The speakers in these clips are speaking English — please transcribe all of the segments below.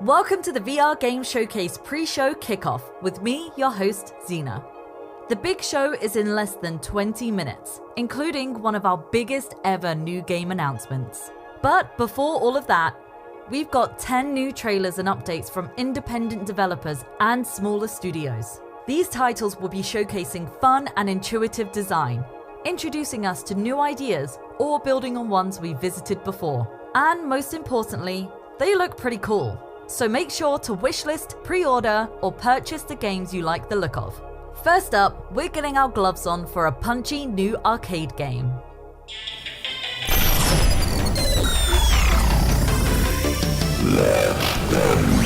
Welcome to the VR Game Showcase pre-show kickoff with me, your host, Xena. The big show is in less than 20 minutes, including one of our biggest ever new game announcements. But before all of that, we've got 10 new trailers and updates from independent developers and smaller studios. These titles will be showcasing fun and intuitive design, introducing us to new ideas or building on ones we visited before. And most importantly, they look pretty cool. So make sure to wishlist, pre-order, or purchase the games you like the look of. First up, we're getting our gloves on for a punchy new arcade game. Let them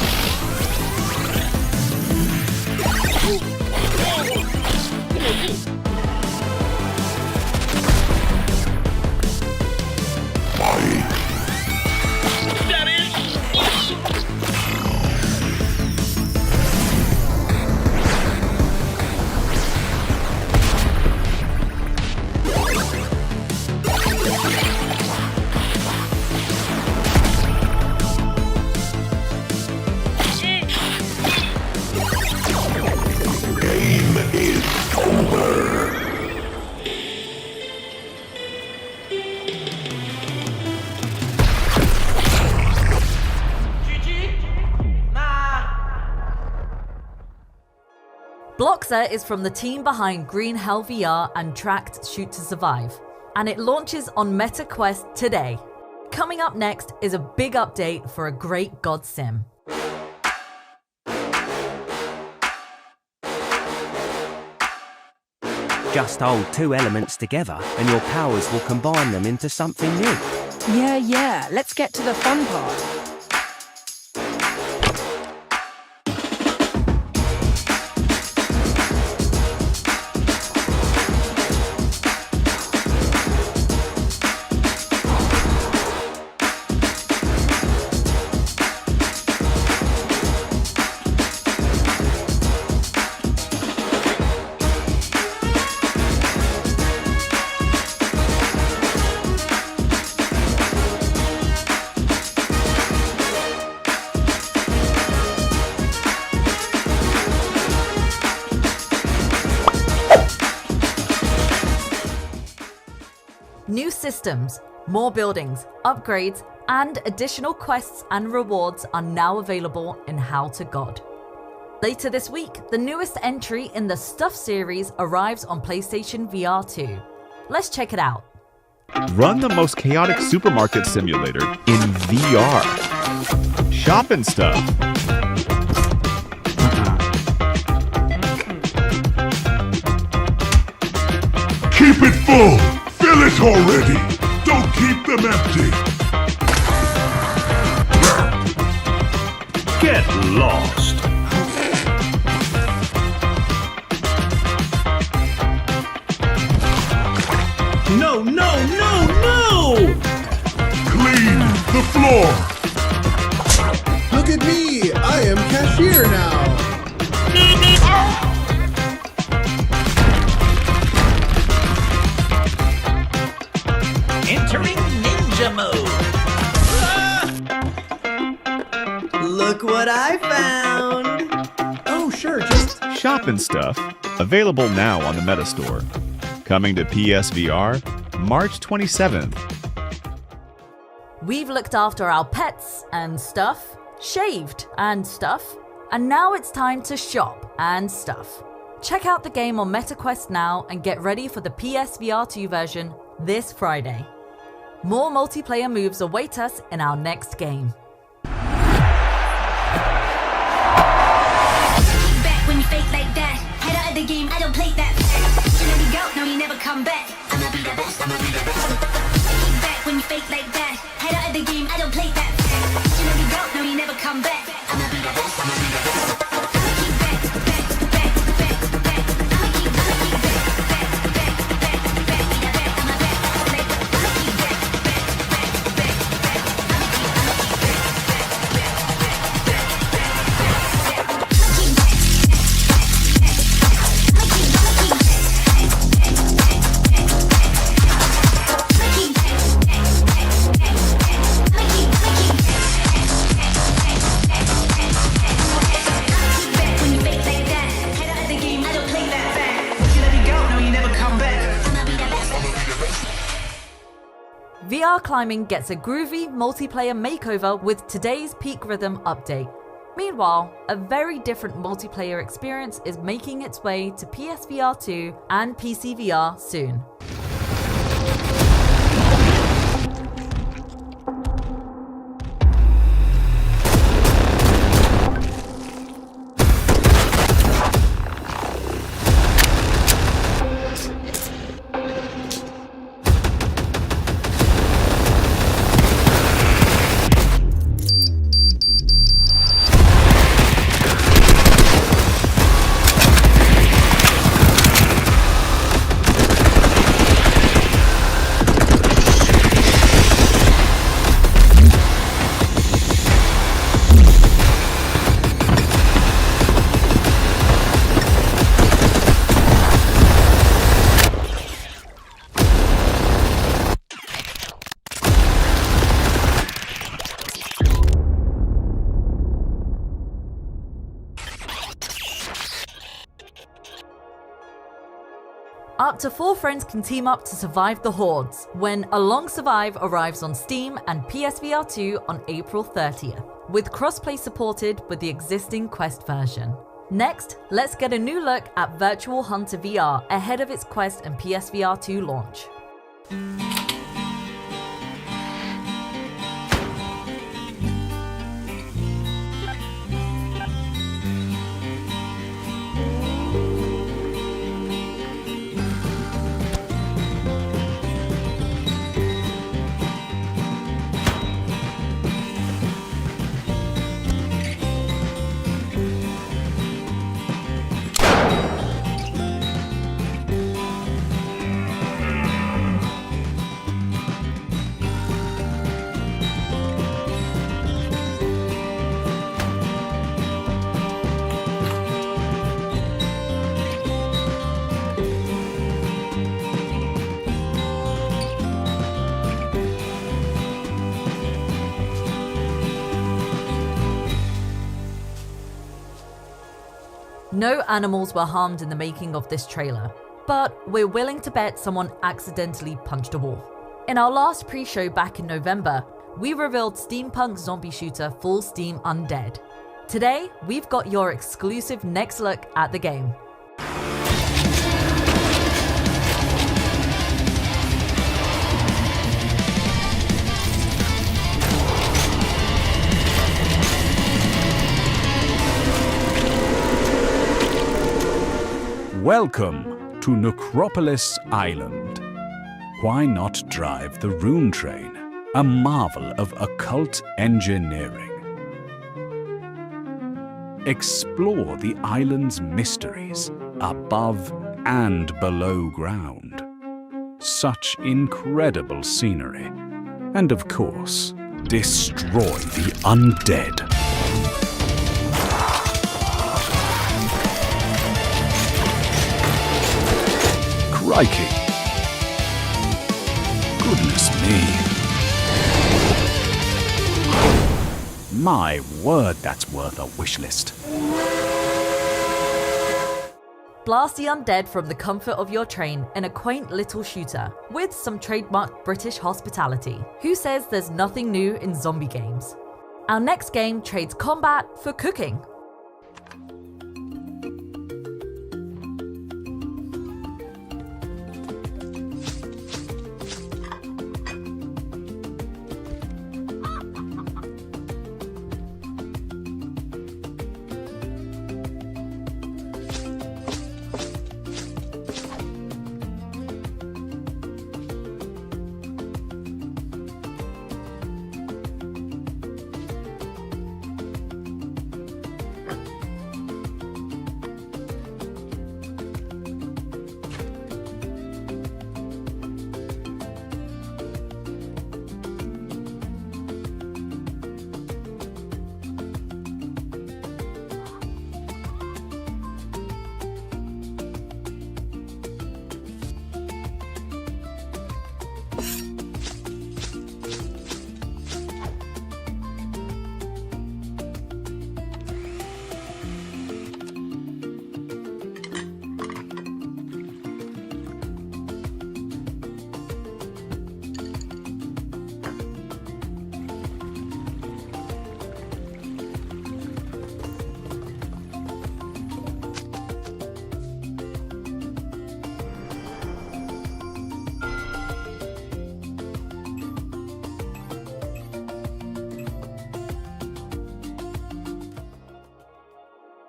fight. Bloxer is from the team behind Green Hell VR and Tracked Shoot to Survive, and it launches on MetaQuest today. Coming up next is a big update for a great god sim. Just hold two elements together and your powers will combine them into something new. Yeah, let's get to the fun part. New systems, more buildings, upgrades, and additional quests and rewards are now available in How to God. Later this week, the newest entry in the Stuff series arrives on PlayStation VR 2. Let's check it out. Run the most chaotic supermarket simulator in VR. Shop and stuff. Keep it full! Fill it already! Don't keep them empty! Get lost! No! Clean the floor! Look at me! I am cashier now! Entering ninja mode! Look what I found! Oh, sure, just... Shop and stuff. Available now on the Meta Store. Coming to PSVR March 27th. We've looked after our pets and stuff, shaved and stuff, and now it's time to shop and stuff. Check out the game on MetaQuest now and get ready for the PSVR 2 version this Friday. More multiplayer moves await us in our next game. Back when you fake like that, head out of the game, I don't play that. You let me go, no you never come back. I'ma be the best, I'ma be the best. Back when you fake like that, head out of the game, I don't play that. You let me go, no you never come back. I'ma be the best, I'ma be the best. VR climbing gets a groovy multiplayer makeover with today's Peak Rhythm update. Meanwhile, a very different multiplayer experience is making its way to PSVR 2 and PC VR soon. Up to 4 friends can team up to survive the hordes when Along Survive arrives on Steam and PSVR 2 on April 30th, with crossplay supported with the existing Quest version. Next, let's get a new look at Virtual Hunter VR ahead of its Quest and PSVR 2 launch. No animals were harmed in the making of this trailer, but we're willing to bet someone accidentally punched a wall. In our last pre-show back in November, we revealed steampunk zombie shooter Full Steam Undead. Today, we've got your exclusive next look at the game. Welcome to Necropolis Island. Why not drive the Rune Train, a marvel of occult engineering? Explore the island's mysteries above and below ground. Such incredible scenery. And of course, destroy the undead. Crikey. Goodness me. My word, that's worth a wish list. Blast the undead from the comfort of your train in a quaint little shooter with some trademark British hospitality. Who says there's nothing new in zombie games? Our next game trades combat for cooking.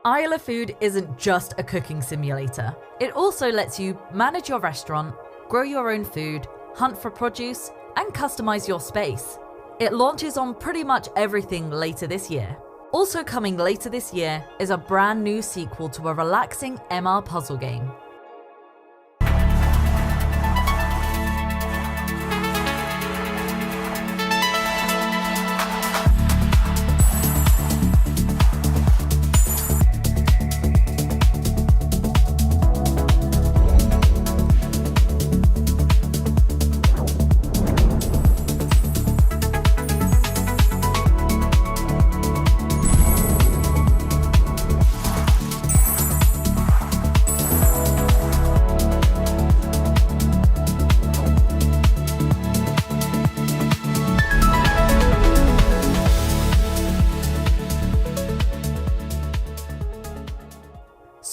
Isle of Food isn't just a cooking simulator. It also lets you manage your restaurant, grow your own food, hunt for produce, and customize your space. It launches on pretty much everything later this year. Also coming later this year is a brand new sequel to a relaxing MR puzzle game.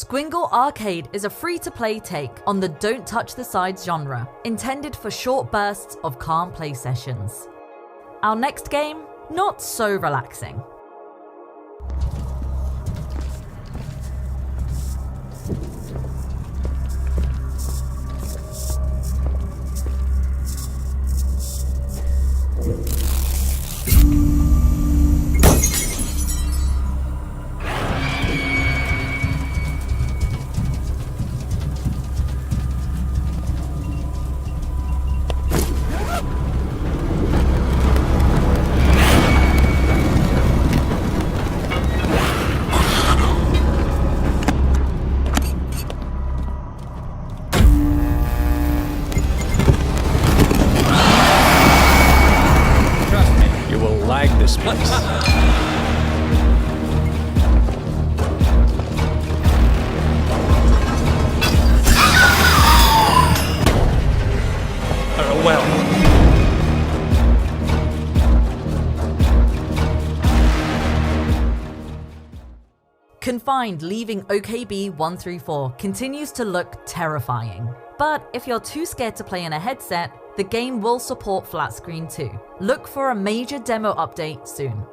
Squingle Arcade is a free-to-play take on the don't touch the sides genre, intended for short bursts of calm play sessions. Our next game, not so relaxing. Confined leaving OKB 134 continues to look terrifying. But if you're too scared to play in a headset, the game will support flat screen too. Look for a major demo update soon.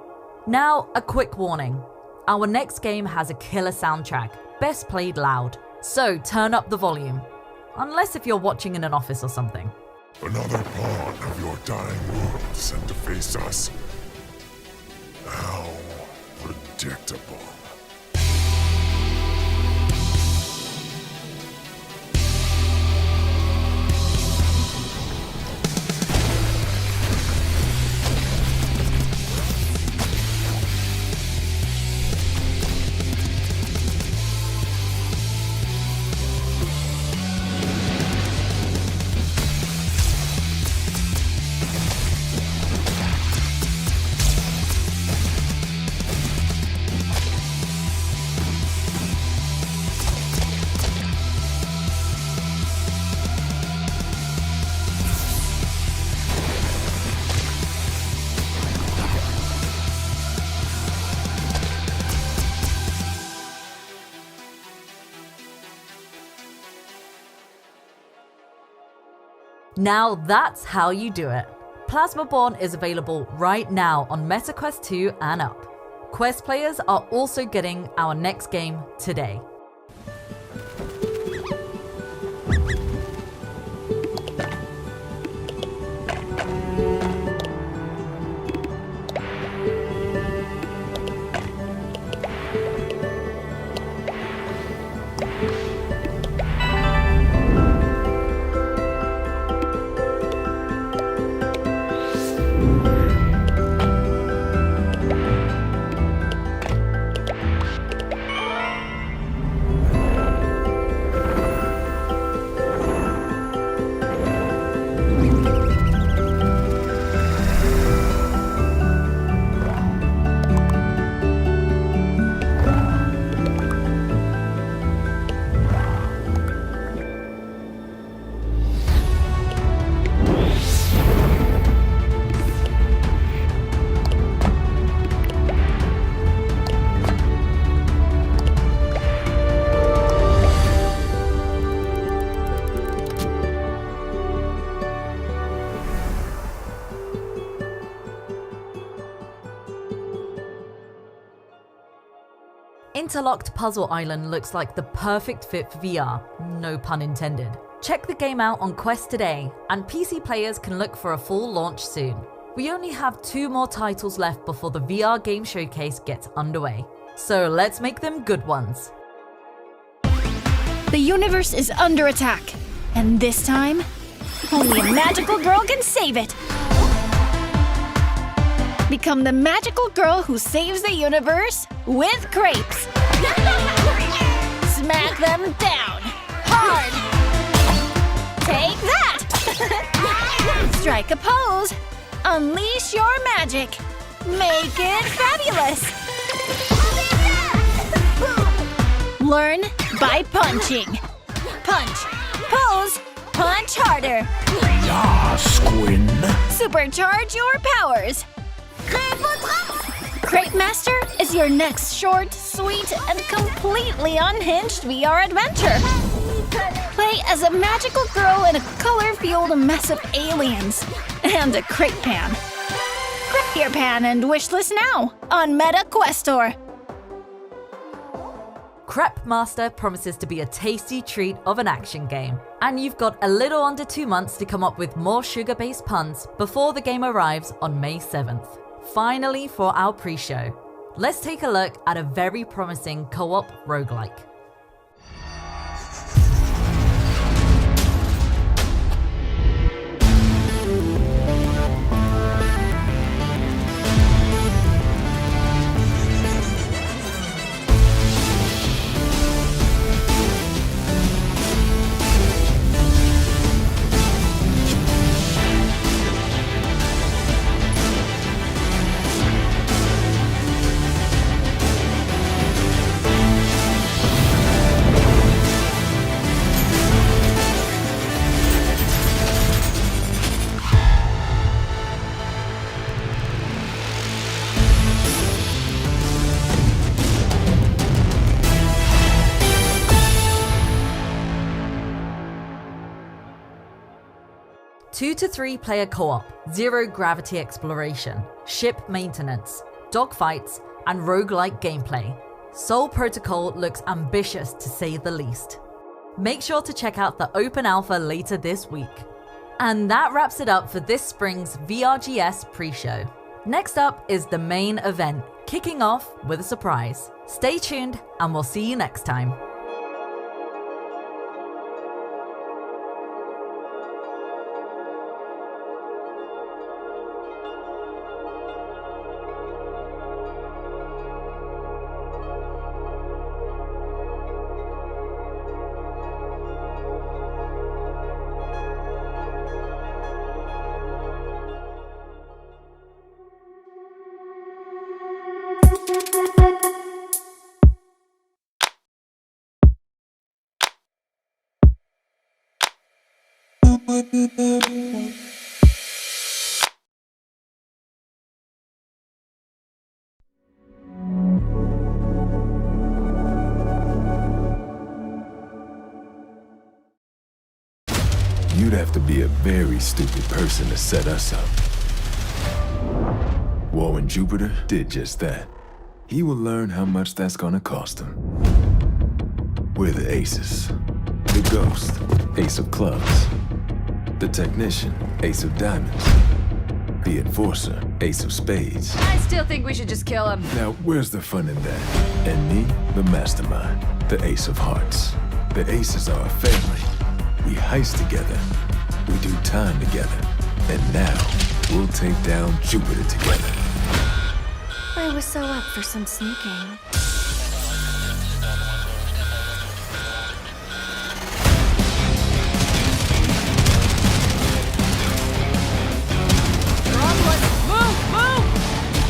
Now, a quick warning. Our next game has a killer soundtrack, best played loud. So turn up the volume. Unless if you're watching in an office or something. Another pawn of your dying world sent to face us. How predictable. Now that's how you do it. Plasmaborn is available right now on MetaQuest 2 and up. Quest players are also getting our next game today. Interlocked Puzzle Island looks like the perfect fit for VR, no pun intended. Check the game out on Quest today, and PC players can look for a full launch soon. We only have 2 more titles left before the VR Game Showcase gets underway, so let's make them good ones. The universe is under attack, and this time, only a magical girl can save it. Become the magical girl who saves the universe with crepes. Smack them down hard. Take that. Strike a pose. Unleash your magic. Make it fabulous. Learn by punching. Punch, pose, punch harder. Yeah, Squin. Supercharge your powers. Crepe Master is your next short, sweet, and completely unhinged VR adventure. Play as a magical girl in a color-fueled mess of aliens and a crepe pan. Grab your pan and wishlist now on Meta Quest Store. Crepe Master promises to be a tasty treat of an action game, and you've got a little under 2 months to come up with more sugar-based puns before the game arrives on May 7th. Finally, for our pre-show, let's take a look at a very promising co-op roguelike. Two to 3 player co-op, zero gravity exploration, ship maintenance, dogfights, and roguelike gameplay. Soul Protocol looks ambitious to say the least. Make sure to check out the open alpha later this week. And that wraps it up for this spring's VRGS pre-show. Next up is the main event, kicking off with a surprise. Stay tuned and we'll see you next time. You'd have to be a very stupid person to set us up. Warren Jupiter did just that. He will learn how much that's gonna cost him. We're the aces. The ghost, ace of clubs. The technician, ace of diamonds. The enforcer, ace of spades. I still think we should just kill him. Now, where's the fun in that? And me, the mastermind, the ace of hearts. The aces are a family. We heist together. We do time together. And now, we'll take down Jupiter together. I was so up for some sneaking.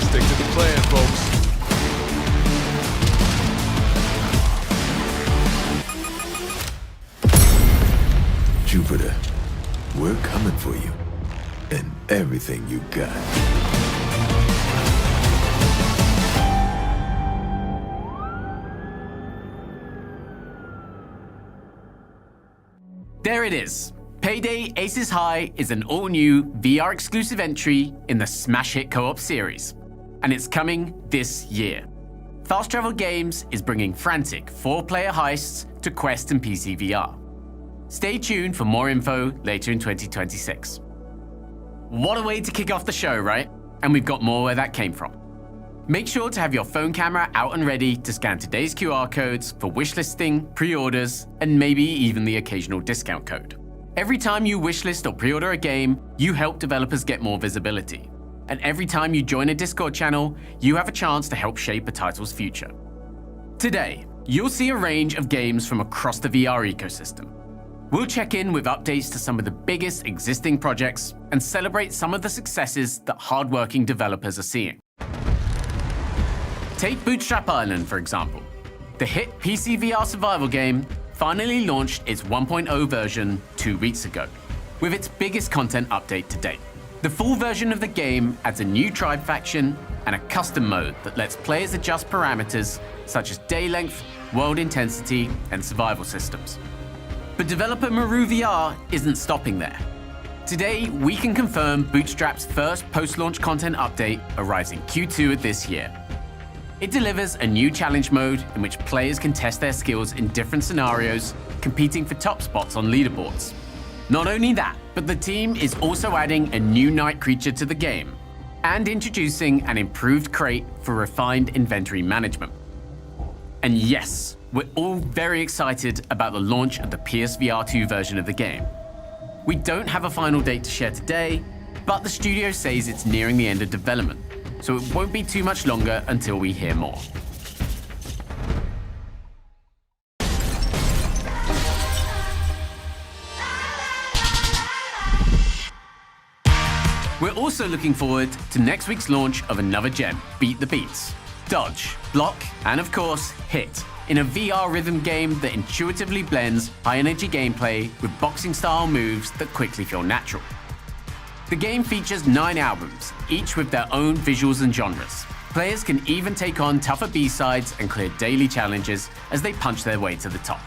Stick to the plan, folks. Jupiter, we're coming for you. And everything you got. There it is. Payday Aces High is an all-new VR-exclusive entry in the smash hit co-op series. And it's coming this year. Fast Travel Games is bringing frantic 4-player heists to Quest and PC VR. Stay tuned for more info later in 2026. What a way to kick off the show, right? And we've got more where that came from. Make sure to have your phone camera out and ready to scan today's QR codes for wishlisting, pre-orders, and maybe even the occasional discount code. Every time you wishlist or pre-order a game, you help developers get more visibility. And every time you join a Discord channel, you have a chance to help shape a title's future. Today, you'll see a range of games from across the VR ecosystem. We'll check in with updates to some of the biggest existing projects and celebrate some of the successes that hardworking developers are seeing. Take Bootstrap Island, for example. The hit PC VR survival game finally launched its 1.0 version 2 weeks ago, with its biggest content update to date. The full version of the game adds a new tribe faction and a custom mode that lets players adjust parameters such as day length, world intensity, and survival systems. But developer Maru VR isn't stopping there. Today, we can confirm Bootstrap's first post-launch content update arrives in Q2 of this year. It delivers a new challenge mode in which players can test their skills in different scenarios, competing for top spots on leaderboards. Not only that, but the team is also adding a new night creature to the game and introducing an improved crate for refined inventory management. And yes, we're all very excited about the launch of the PSVR 2 version of the game. We don't have a final date to share today, but the studio says it's nearing the end of development, so it won't be too much longer until we hear more. We're also looking forward to next week's launch of another gem, Beat the Beats. Dodge, block, and of course, hit, in a VR rhythm game that intuitively blends high-energy gameplay with boxing-style moves that quickly feel natural. The game features 9 albums, each with their own visuals and genres. Players can even take on tougher B-sides and clear daily challenges as they punch their way to the top.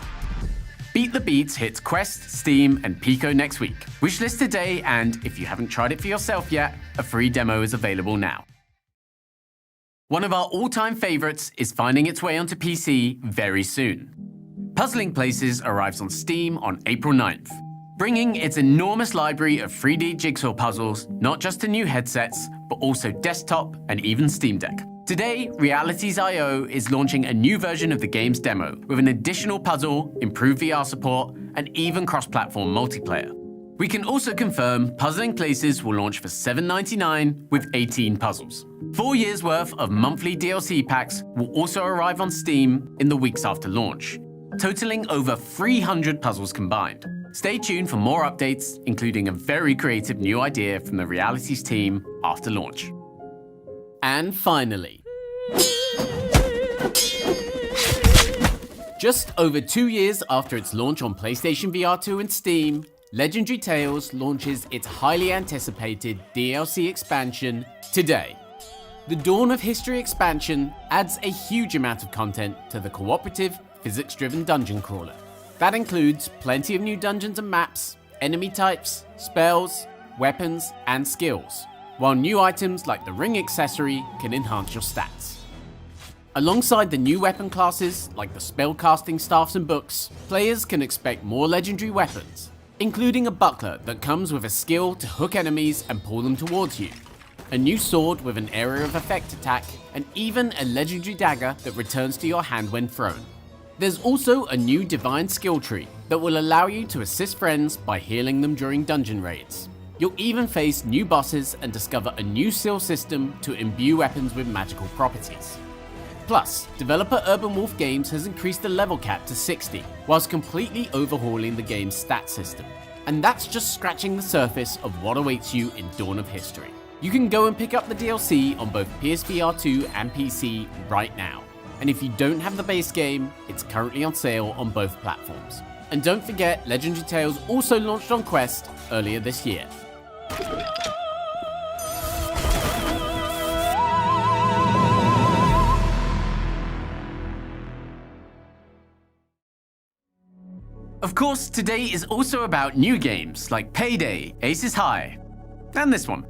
Beat the Beats hits Quest, Steam, and Pico next week. Wishlist today, and if you haven't tried it for yourself yet, a free demo is available now. One of our all-time favorites is finding its way onto PC very soon. Puzzling Places arrives on Steam on April 9th, bringing its enormous library of 3D jigsaw puzzles not just to new headsets, but also desktop and even Steam Deck. Today, Realities.io is launching a new version of the game's demo with an additional puzzle, improved VR support, and even cross-platform multiplayer. We can also confirm Puzzling Places will launch for $7.99 with 18 puzzles. 4 years worth of monthly DLC packs will also arrive on Steam in the weeks after launch, totaling over 300 puzzles combined. Stay tuned for more updates, including a very creative new idea from the Realities team after launch. And finally, just over 2 years after its launch on PlayStation VR 2 and Steam, Legendary Tales launches its highly anticipated DLC expansion today. The Dawn of History expansion adds a huge amount of content to the cooperative, physics-driven dungeon crawler. That includes plenty of new dungeons and maps, enemy types, spells, weapons, and skills, while new items like the ring accessory can enhance your stats. Alongside the new weapon classes like the spellcasting staffs and books, players can expect more legendary weapons, including a buckler that comes with a skill to hook enemies and pull them towards you, a new sword with an area of effect attack, and even a legendary dagger that returns to your hand when thrown. There's also a new divine skill tree that will allow you to assist friends by healing them during dungeon raids. You'll even face new bosses and discover a new seal system to imbue weapons with magical properties. Plus, developer Urban Wolf Games has increased the level cap to 60, whilst completely overhauling the game's stat system. And that's just scratching the surface of what awaits you in Dawn of History. You can go and pick up the DLC on both PSVR 2 and PC right now. And if you don't have the base game, it's currently on sale on both platforms. And don't forget, Legendary Tales also launched on Quest earlier this year. Of course, today is also about new games like Payday, Aces High, and this one.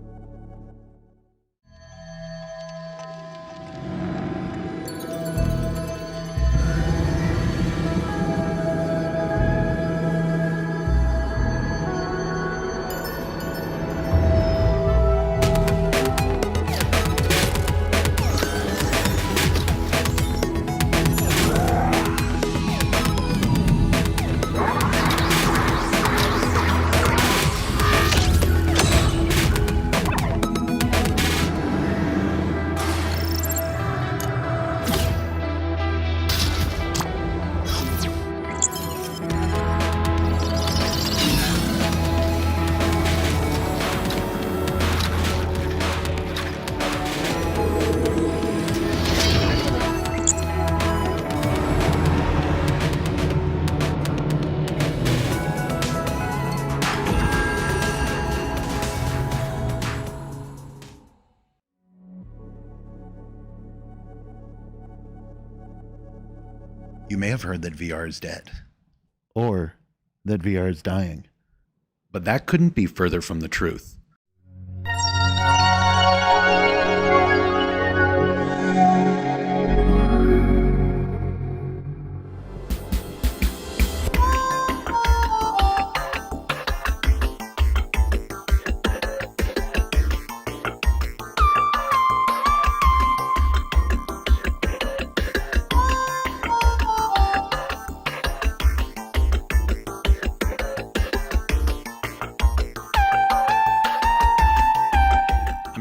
You may have heard that VR is dead. Or that VR is dying. But that couldn't be further from the truth.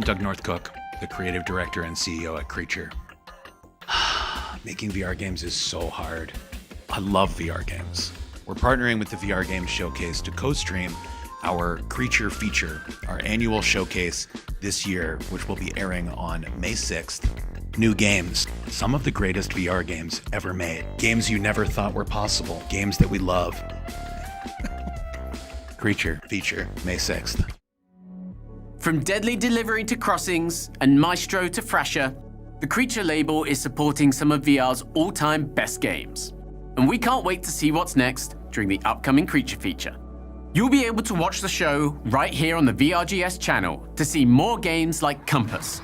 Doug Northcook, the creative director and CEO at Creature. Making VR games is so hard. I love VR games. We're partnering with the VR Games Showcase to co-stream our Creature feature, our annual showcase this year, which will be airing on May 6th. New games, some of the greatest VR games ever made. Games you never thought were possible. Games that we love. Creature feature, May 6th. From Deadly Delivery to Crossings and Maestro to Thrasher, the Creature label is supporting some of VR's all-time best games. And we can't wait to see what's next during the upcoming Creature feature. You'll be able to watch the show right here on the VRGS channel to see more games like Compass,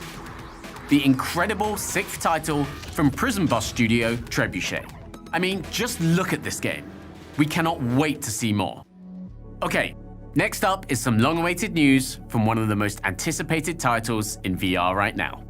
the incredible 6th title from Prison Boss studio Trebuchet. I mean, just look at this game. We cannot wait to see more. Okay. Next up is some long-awaited news from one of the most anticipated titles in VR right now.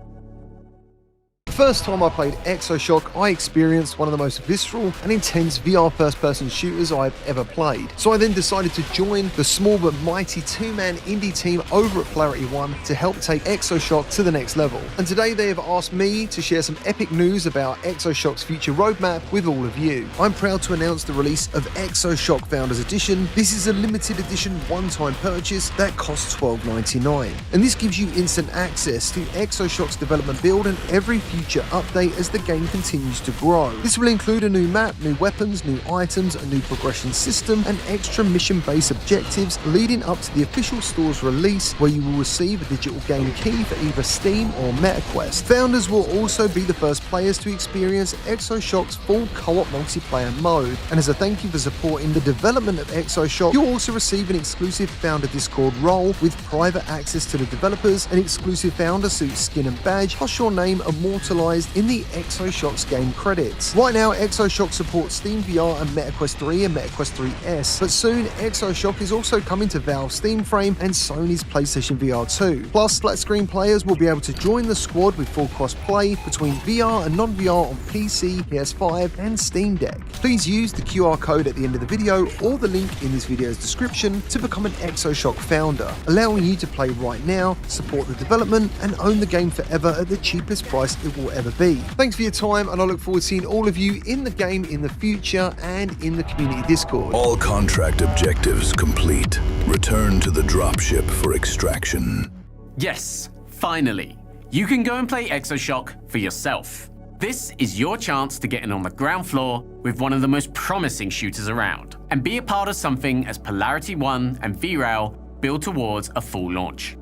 First time I played Exoshock, I experienced one of the most visceral and intense VR first-person shooters I've ever played. So I then decided to join the small but mighty two-man indie team over at Flatout 1 to help take Exoshock to the next level. And today they have asked me to share some epic news about Exoshock's future roadmap with all of you. I'm proud to announce the release of Exoshock Founders Edition. This is a limited edition one-time purchase that costs $12.99. And this gives you instant access to Exoshock's development build and every future update as the game continues to grow. This will include a new map, new weapons, new items, a new progression system, and extra mission-based objectives leading up to the official store's release, where you will receive a digital game key for either Steam or MetaQuest. Founders will also be the first players to experience Exoshock's full co-op multiplayer mode, and as a thank you for supporting the development of Exoshock, you'll also receive an exclusive Founder Discord role with private access to the developers, an exclusive Founder suit skin and badge, plus your name immortalized in the Exoshock's game credits. Right now, Exoshock supports Steam VR and MetaQuest 3 and MetaQuest 3S, but soon Exoshock is also coming to Valve's Steam Frame and Sony's PlayStation VR 2. Plus, flat-screen players will be able to join the squad with full cross-play between VR and non-VR on PC, PS5, and Steam Deck. Please use the QR code at the end of the video or the link in this video's description to become an Exoshock founder, allowing you to play right now, support the development, and own the game forever at the cheapest price it will ever be. Thanks for your time, and I look forward to seeing all of you in the game in the future and in the community Discord. All contract objectives complete. Return to the dropship for extraction. Yes, finally. You can go and play Exoshock for yourself. This is your chance to get in on the ground floor with one of the most promising shooters around, and be a part of something as Polarity 1 and VRAL build towards a full launch.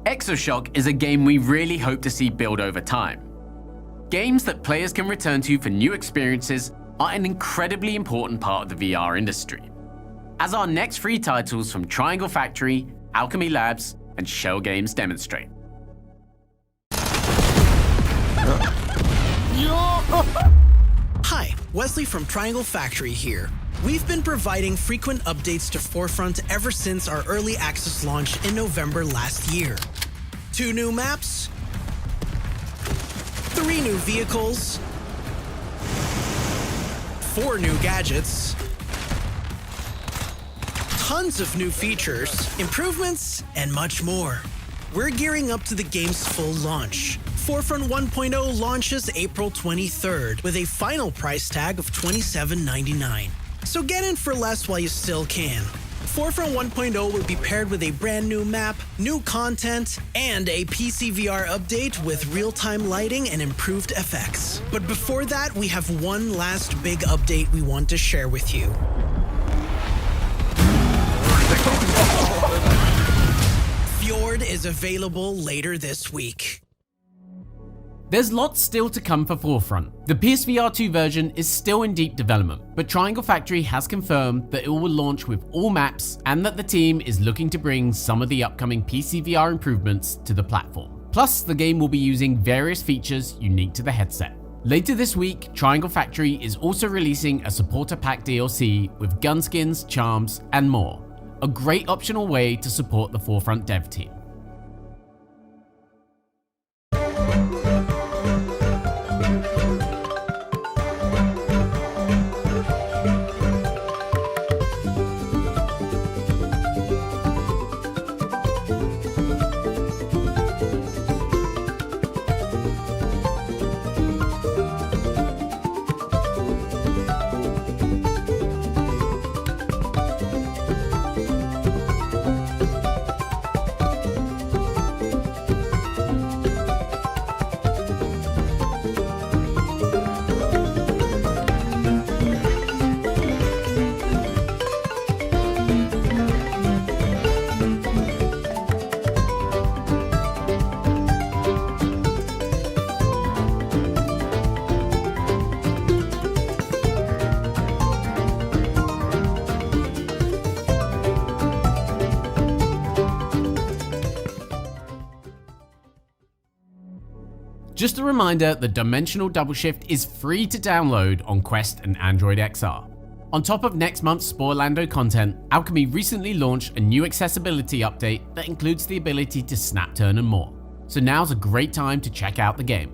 Exoshock is a game we really hope to see build over time. Games that players can return to for new experiences are an incredibly important part of the VR industry, as our next 3 titles from Triangle Factory, Alchemy Labs, and Shell Games demonstrate. Hi, Wesley from Triangle Factory here. We've been providing frequent updates to Forefront ever since our early access launch in November last year. 2 new maps, 3 new vehicles, 4 new gadgets, tons of new features, improvements, and much more. We're gearing up to the game's full launch. Forefront 1.0 launches April 23rd with a final price tag of $27.99. So get in for less while you still can. Forefront 1.0 will be paired with a brand new map, new content, and a PC VR update with real-time lighting and improved effects. But before that, we have one last big update we want to share with you. Fjord is available later this week. There's lots still to come for Forefront. The PSVR 2 version is still in deep development, but Triangle Factory has confirmed that it will launch with all maps and that the team is looking to bring some of the upcoming PC VR improvements to the platform. Plus, the game will be using various features unique to the headset. Later this week, Triangle Factory is also releasing a supporter pack DLC with gun skins, charms, and more. A great optional way to support the Forefront dev team. Just a reminder that Dimensional Double Shift is free to download on Quest and Android XR. On top of next month's Sporlando content, Alchemy recently launched a new accessibility update that includes the ability to snap turn and more. So now's a great time to check out the game.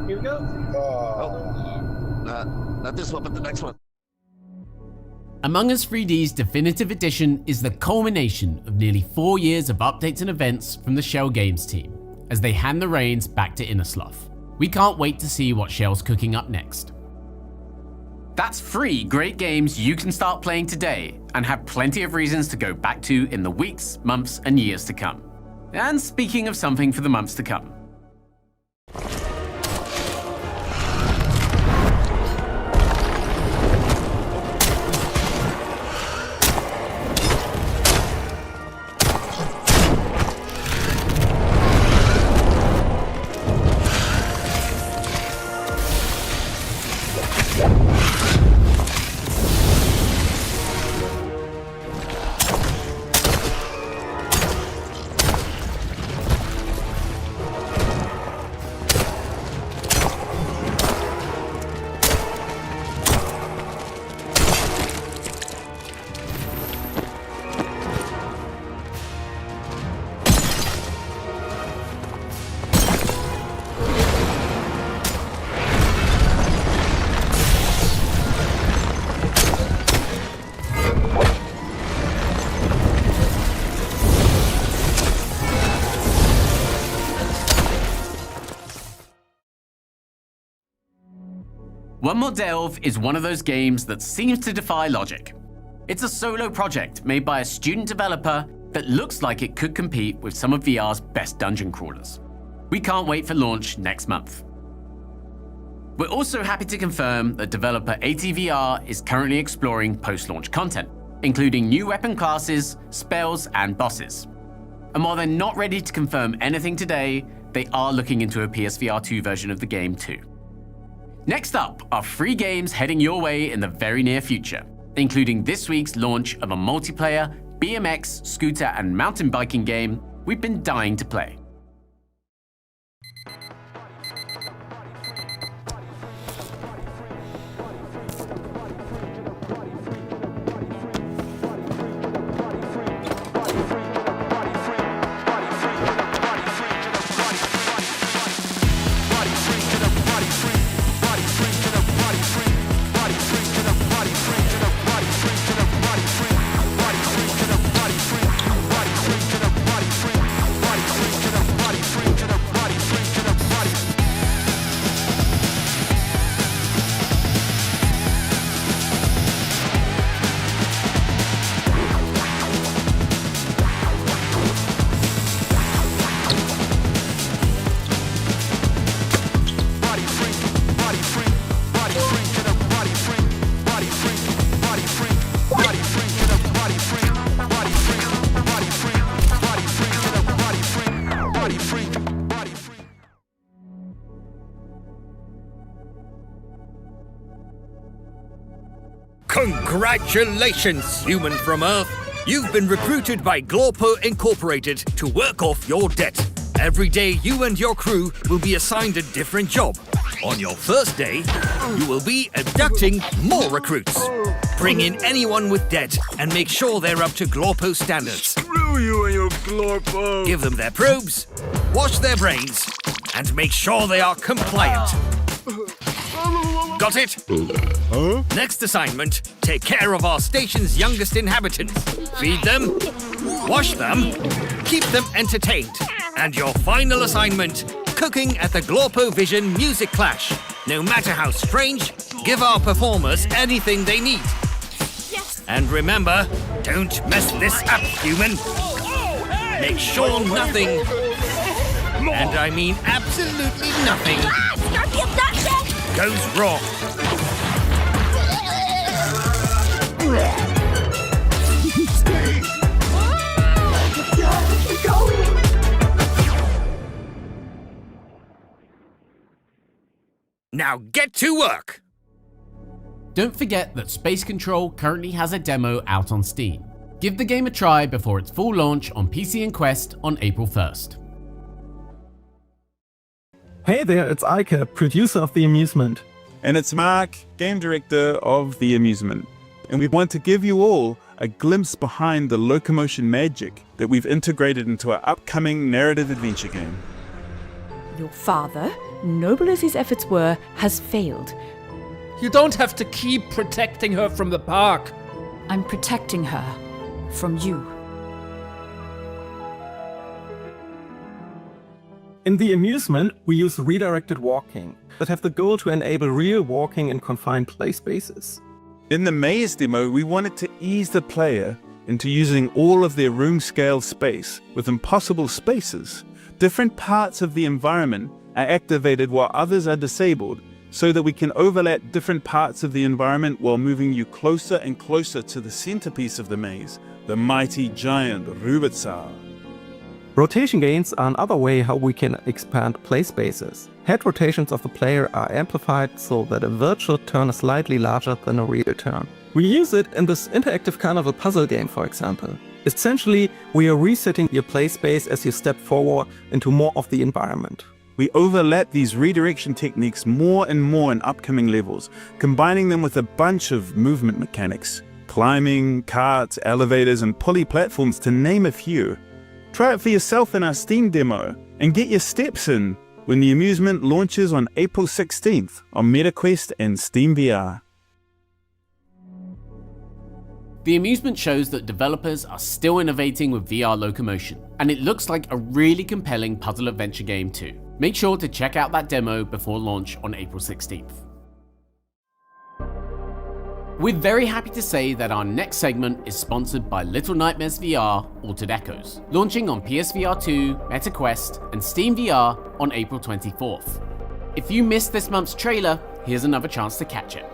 Here we go. Not this one, but the next one. Among Us 3D's Definitive Edition is the culmination of nearly 4 years of updates and events from the Shell Games team, as they hand the reins back to Innersloth. We can't wait to see what Shell's cooking up next. That's 3 great games you can start playing today and have plenty of reasons to go back to in the weeks, months, and years to come. And speaking of something for the months to come, One More Delve is one of those games that seems to defy logic. It's a solo project made by a student developer that looks like it could compete with some of VR's best dungeon crawlers. We can't wait for launch next month. We're also happy to confirm that developer ATVR is currently exploring post-launch content, including new weapon classes, spells, and bosses. And while they're not ready to confirm anything today, they are looking into a PSVR 2 version of the game too. Next up are 3 games heading your way in the very near future, including this week's launch of a multiplayer BMX, scooter, and mountain biking game we've been dying to play. Congratulations, human from Earth! You've been recruited by Glorpo Incorporated to work off your debt. Every day, you and your crew will be assigned a different job. On your first day, you will be abducting more recruits. Bring in anyone with debt and make sure they're up to Glorpo standards. Screw you and your Glorpo! Give them their probes, wash their brains, and make sure they are compliant. Got it? Huh? Next assignment, take care of our station's youngest inhabitants. Feed them, wash them, keep them entertained. And your final assignment, cooking at the Glorpo Vision Music Clash. No matter how strange, give our performers anything they need. Yes. And remember, don't mess this up, human. Make sure nothing, and I mean absolutely nothing, goes wrong. Now get to work! Don't forget that Space Control currently has a demo out on Steam. Give the game a try before its full launch on PC and Quest on April 1st. Hey there, it's Eike, producer of The Amusement. And it's Mark, game director of The Amusement. And we want to give you all a glimpse behind the locomotion magic that we've integrated into our upcoming narrative adventure game. Your father, noble as his efforts were, has failed. You don't have to keep protecting her from the park. I'm protecting her from you. In The Amusement, we use redirected walking that have the goal to enable real walking in confined play spaces. In the maze demo, we wanted to ease the player into using all of their room-scale space with impossible spaces. Different parts of the environment are activated while others are disabled, so that we can overlap different parts of the environment while moving you closer and closer to the centerpiece of the maze, the mighty giant Rubitsaur. Rotation gains are another way how we can expand play spaces. Head rotations of the player are amplified so that a virtual turn is slightly larger than a real turn. We use it in this interactive carnival puzzle game, for example. Essentially, we are resetting your play space as you step forward into more of the environment. We overlap these redirection techniques more and more in upcoming levels, combining them with a bunch of movement mechanics. Climbing, carts, elevators, and pulley platforms, to name a few. Try it for yourself in our Steam demo, and get your steps in when The Amusement launches on April 16th on MetaQuest and Steam VR. The Amusement shows that developers are still innovating with VR locomotion, and it looks like a really compelling puzzle adventure game too. Make sure to check out that demo before launch on April 16th. We're very happy to say that our next segment is sponsored by Little Nightmares VR Altered Echoes, launching on PSVR 2, MetaQuest, and Steam VR on April 24th. If you missed this month's trailer, here's another chance to catch it.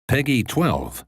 Peggy 12.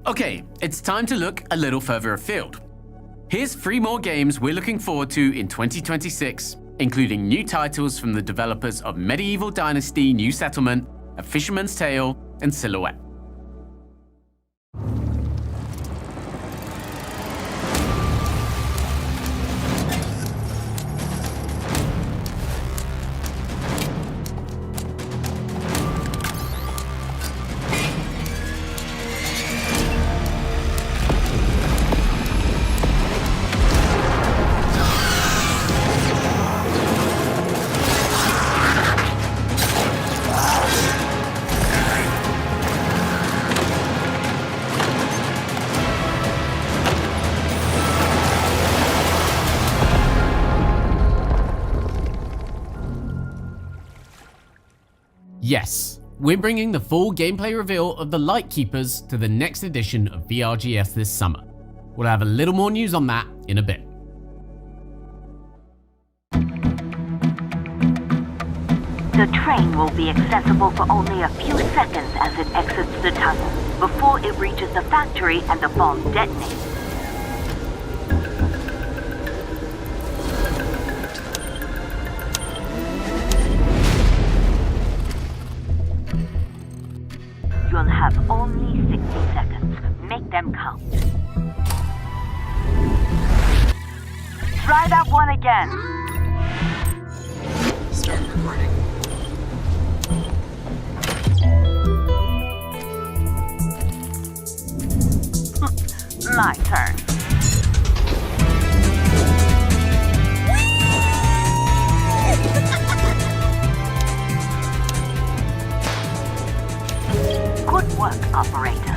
Okay, it's time to look a little further afield. Here's 3 more games we're looking forward to in 2026, including new titles from the developers of Medieval Dynasty New Settlement, A Fisherman's Tale, and Silhouette. Yes, we're bringing the full gameplay reveal of the Lightkeepers to the next edition of VRGS this summer. We'll have a little more news on that in a bit. The train will be accessible for only a few seconds as it exits the tunnel, before it reaches the factory and the bomb detonates. You'll have only 60 seconds. Make them count. Try that one again. Start recording. My turn. Good work, operator.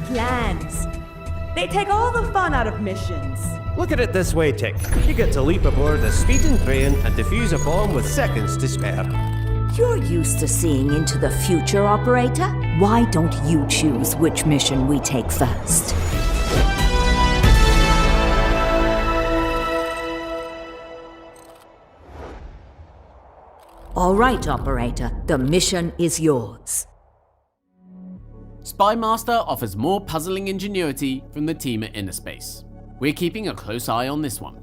Plans. They take all the fun out of missions. Look at it this way, Tick. You get to leap aboard a speeding train and defuse a bomb with seconds to spare. You're used to seeing into the future, operator. Why don't you choose which mission we take first? All right, operator. The mission is yours. Spy Master offers more puzzling ingenuity from the team at Innerspace. We're keeping a close eye on this one.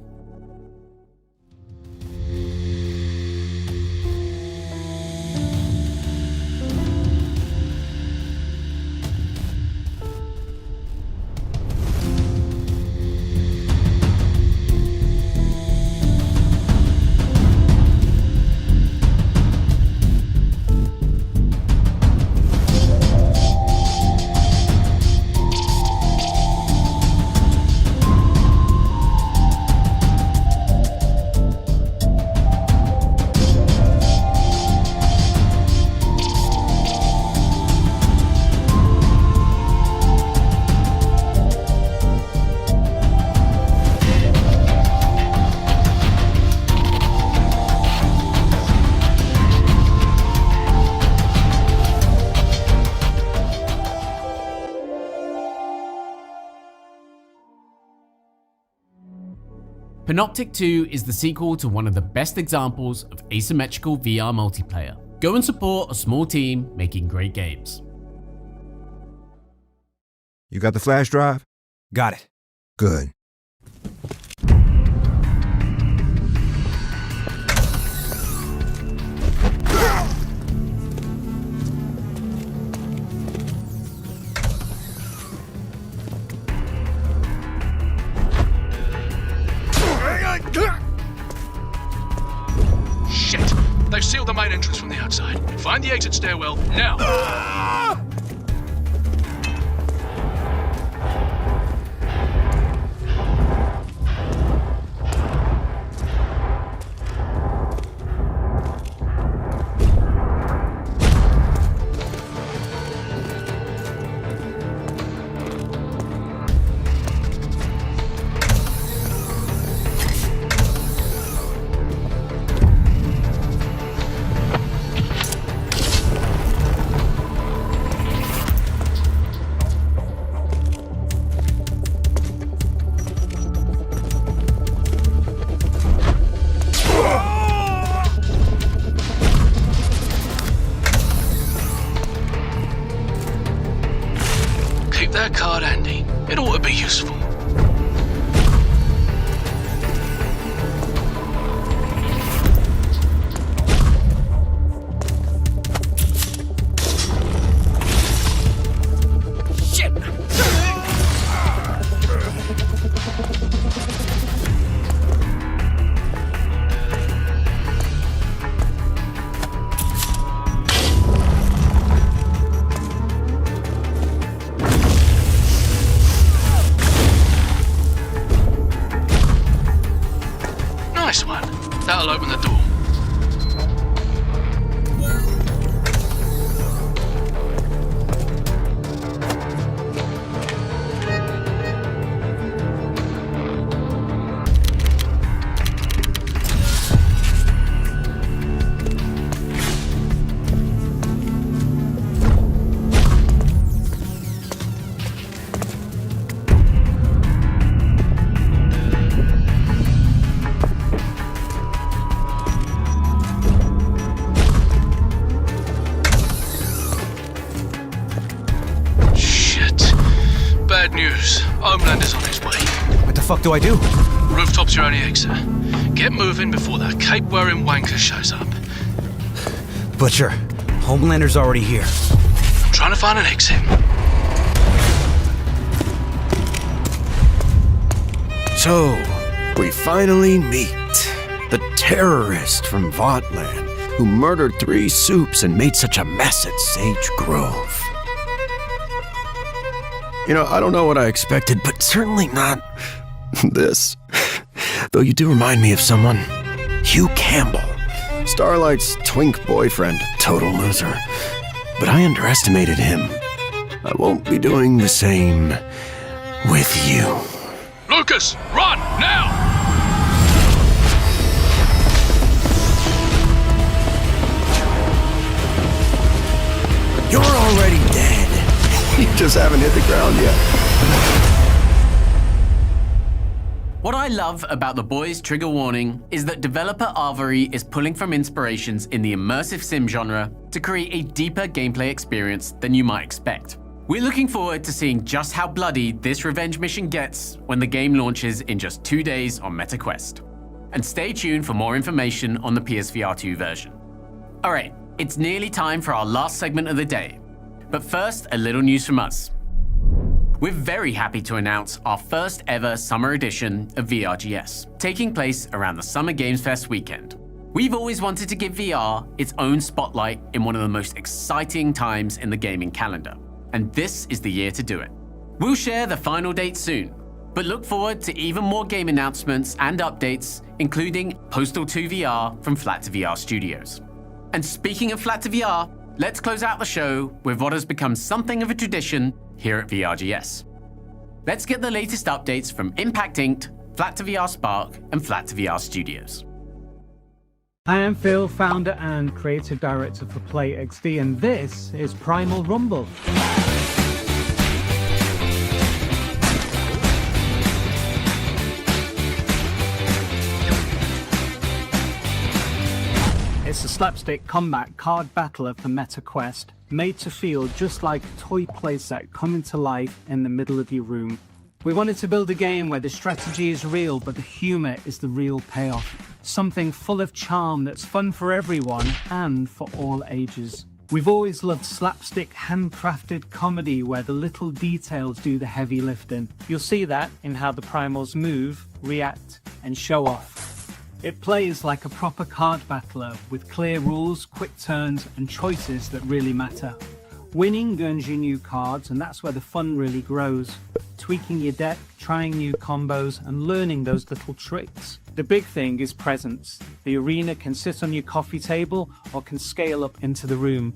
Panoptic 2 is the sequel to one of the best examples of asymmetrical VR multiplayer. Go and support a small team making great games. You got the flash drive? Got it. Good. Shit! They've sealed the main entrance from the outside. Find the exit stairwell now. That card handy. It ought to be useful. Shit! Nice one. That'll open the door. Bad news. Homelander's on his way. What the fuck do I do? Rooftop's your only exit. Get moving before that cape-wearing wanker shows up. Butcher, Homelander's already here. I'm trying to find an exit. So, we finally meet. The terrorist from Votland who murdered 3 soups and made such a mess at Sage Grove. You know, I don't know what I expected, but certainly not this. Though you do remind me of someone. Hugh Campbell. Starlight's twink boyfriend, total loser. But I underestimated him. I won't be doing the same with you. Lucas, run, now! You're already dead. You just haven't hit the ground yet. What I love about The Boys Trigger Warning is that developer Arvory is pulling from inspirations in the immersive sim genre to create a deeper gameplay experience than you might expect. We're looking forward to seeing just how bloody this revenge mission gets when the game launches in just 2 days on MetaQuest. And stay tuned for more information on the PSVR 2 version. Alright, it's nearly time for our last segment of the day. But first, a little news from us. We're very happy to announce our first ever summer edition of VRGS, taking place around the Summer Games Fest weekend. We've always wanted to give VR its own spotlight in one of the most exciting times in the gaming calendar, and this is the year to do it. We'll share the final date soon, but look forward to even more game announcements and updates, including Postal 2 VR from Flat2VR Studios. And speaking of Flat2VR, let's close out the show with what has become something of a tradition here at VRGS. Let's get the latest updates from Impact Inc., Flat2VR Spark, and Flat2VR Studios. I am Phil, founder and creative director for PlayXD, and this is Primal Rumble. It's a slapstick combat card battler for MetaQuest, made to feel just like a toy playset coming to life in the middle of your room. We wanted to build a game where the strategy is real, but the humor is the real payoff. Something full of charm that's fun for everyone and for all ages. We've always loved slapstick, handcrafted comedy where the little details do the heavy lifting. You'll see that in how the Primals move, react, and show off. It plays like a proper card battler with clear rules, quick turns, and choices that really matter. Winning earns you new cards, and that's where the fun really grows. Tweaking your deck, trying new combos, and learning those little tricks. The big thing is presence. The arena can sit on your coffee table or can scale up into the room.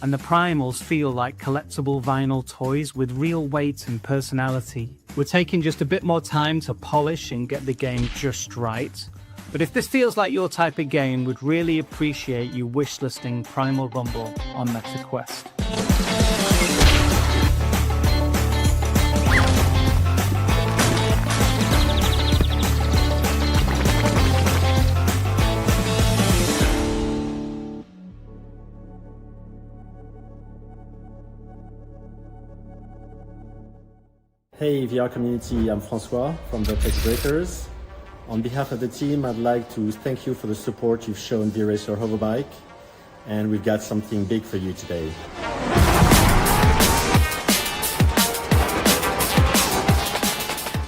And the Primals feel like collectible vinyl toys with real weight and personality. We're taking just a bit more time to polish and get the game just right. But if this feels like your type of game, we'd really appreciate you wishlisting Primal Rumble on MetaQuest. Hey VR community, I'm Francois from Vertex Breakers. On behalf of the team, I'd like to thank you for the support you've shown V-Racer Hoverbike, and we've got something big for you today.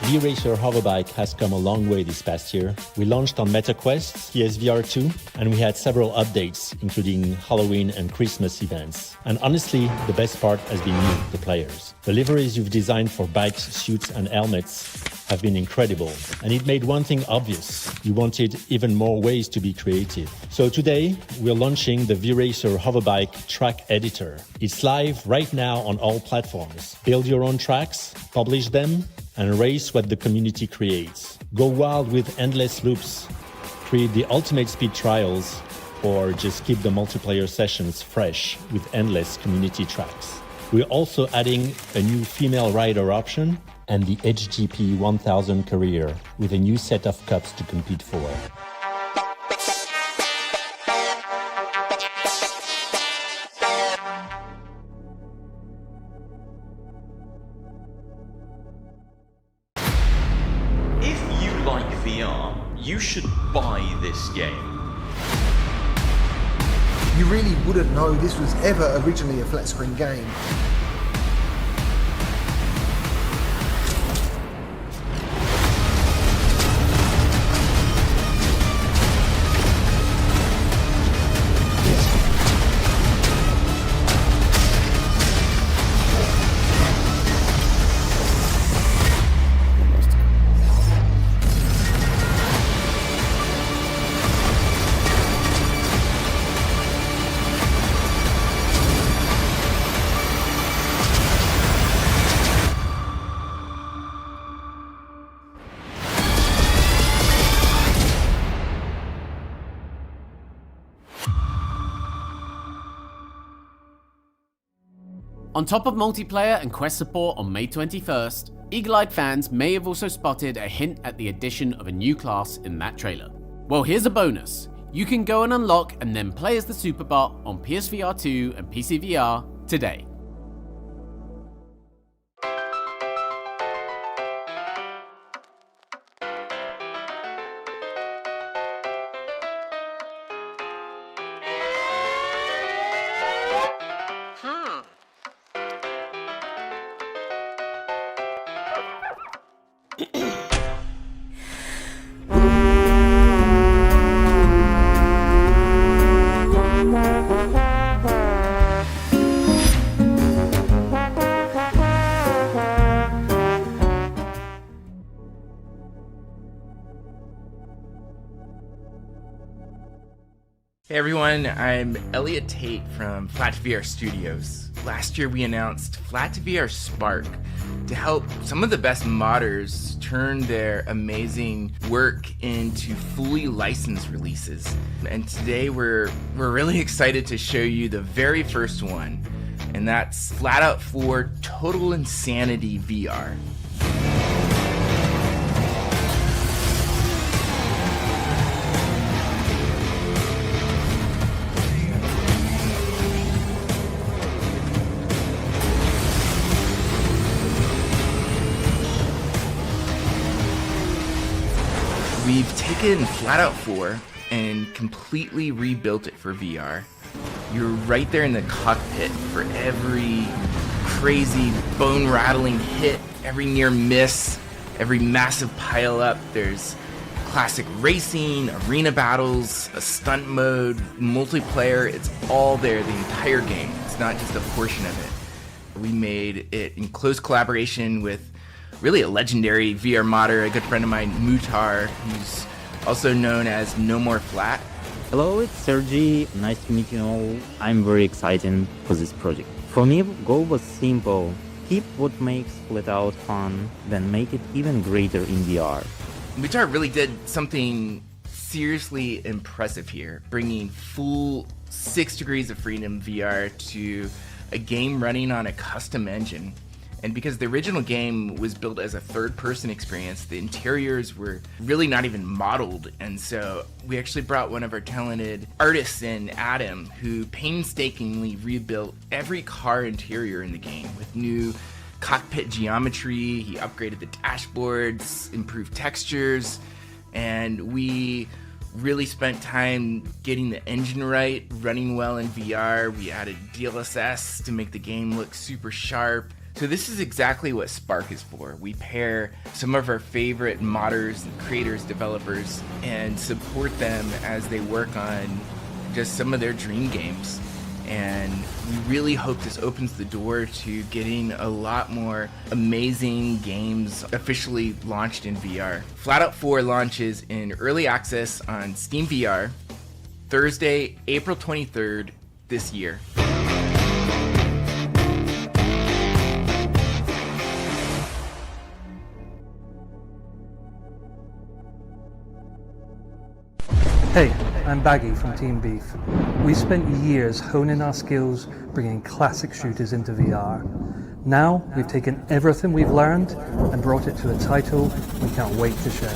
V-Racer Hoverbike has come a long way this past year. We launched on MetaQuest, PSVR 2, and we had several updates, including Halloween and Christmas events. And honestly, the best part has been you, the players. The liveries you've designed for bikes, suits, and helmets have been incredible. And it made one thing obvious. You wanted even more ways to be creative. So today, we're launching the V-Racer Hoverbike Track Editor. It's live right now on all platforms. Build your own tracks, publish them, and race what the community creates. Go wild with endless loops. Create the ultimate speed trials, or just keep the multiplayer sessions fresh with endless community tracks. We're also adding a new female rider option and the HGP 1000 career with a new set of cups to compete for. If you like VR, you should buy this game. You really wouldn't know this was ever originally a flat screen game. On top of multiplayer and quest support on May 21st, Eagle-eyed fans may have also spotted a hint at the addition of a new class in that trailer. Well, here's a bonus. You can go and unlock and then play as the Superbot on PSVR 2 and PCVR today. Hey everyone, I'm Elliot Tate from FlatVR Studios. Last year we announced FlatVR Spark to help some of the best modders turn their amazing work into fully licensed releases. And today we're really excited to show you the very first one, and that's Flatout 4 Total Insanity VR. We've taken Flatout 4 and completely rebuilt it for VR. You're right there in the cockpit for every crazy bone-rattling hit, every near miss, every massive pile-up. There's classic racing, arena battles, a stunt mode, multiplayer. It's all there, the entire game. It's not just a portion of it. We made it in close collaboration with really a legendary VR modder, a good friend of mine, Mutar, who's also known as No More Flat. Hello, it's Sergi. Nice to meet you all. I'm very excited for this project. For me, the goal was simple. Keep what makes Flatout fun, then make it even greater in VR. Mutar really did something seriously impressive here, bringing full 6 degrees of freedom VR to a game running on a custom engine. And because the original game was built as a third-person experience, the interiors were really not even modeled. And so we actually brought one of our talented artists in, Adam, who painstakingly rebuilt every car interior in the game with new cockpit geometry. He upgraded the dashboards, improved textures, and we really spent time getting the engine right, running well in VR. We added DLSS to make the game look super sharp. So this is exactly what Spark is for. We pair some of our favorite modders, creators, developers, and support them as they work on just some of their dream games. And we really hope this opens the door to getting a lot more amazing games officially launched in VR. Flatout 4 launches in early access on Steam VR Thursday, April 23rd this year. Hey, I'm Baggy from Team Beef. We spent years honing our skills, bringing classic shooters into VR. Now, we've taken everything we've learned and brought it to a title we can't wait to share.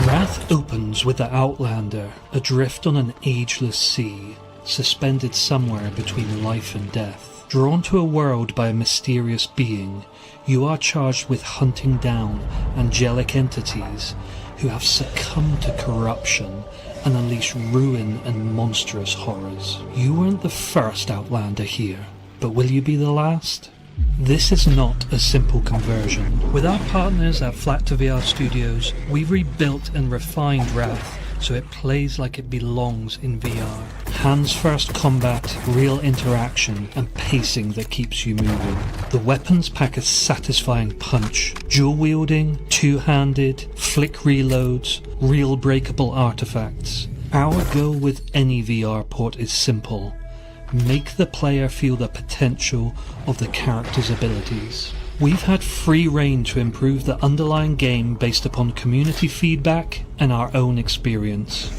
Wrath opens with the Outlander, adrift on an ageless sea, suspended somewhere between life and death. Drawn to a world by a mysterious being, you are charged with hunting down angelic entities who have succumbed to corruption and unleash ruin and monstrous horrors. You weren't the first Outlander here, but will you be the last? This is not a simple conversion. With our partners at Flatout VR Studios, we rebuilt and refined Wrath so it plays like it belongs in VR. Hands-first combat, real interaction, and pacing that keeps you moving. The weapons pack a satisfying punch. Dual-wielding, two-handed, flick reloads, real breakable artifacts. Our goal with any VR port is simple. Make the player feel the potential of the character's abilities. We've had free rein to improve the underlying game based upon community feedback and our own experience.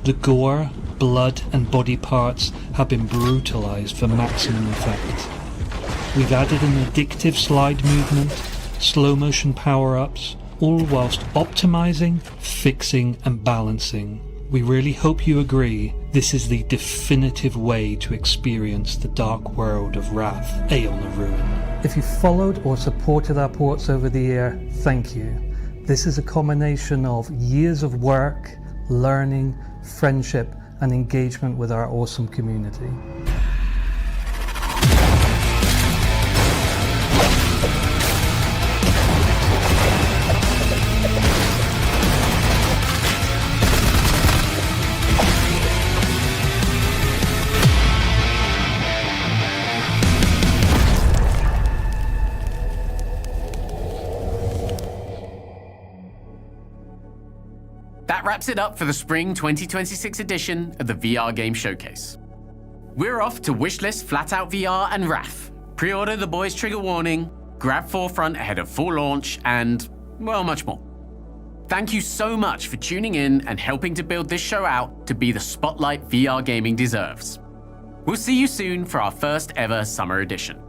The gore, blood and body parts have been brutalized for maximum effect. We've added an addictive slide movement, slow motion power-ups, all whilst optimizing, fixing and balancing. We really hope you agree this is the definitive way to experience the dark world of Wrath, Aeon of Ruin. If you followed or supported our ports over the year, thank you. This is a combination of years of work, learning, friendship, and engagement with our awesome community. That wraps it up for the Spring 2026 edition of the VR Game Showcase. We're off to wishlist Flatout VR and Wrath, pre-order the boys' trigger warning, grab Forefront ahead of full launch, and, well, much more. Thank you so much for tuning in and helping to build this show out to be the spotlight VR gaming deserves. We'll see you soon for our first ever summer edition.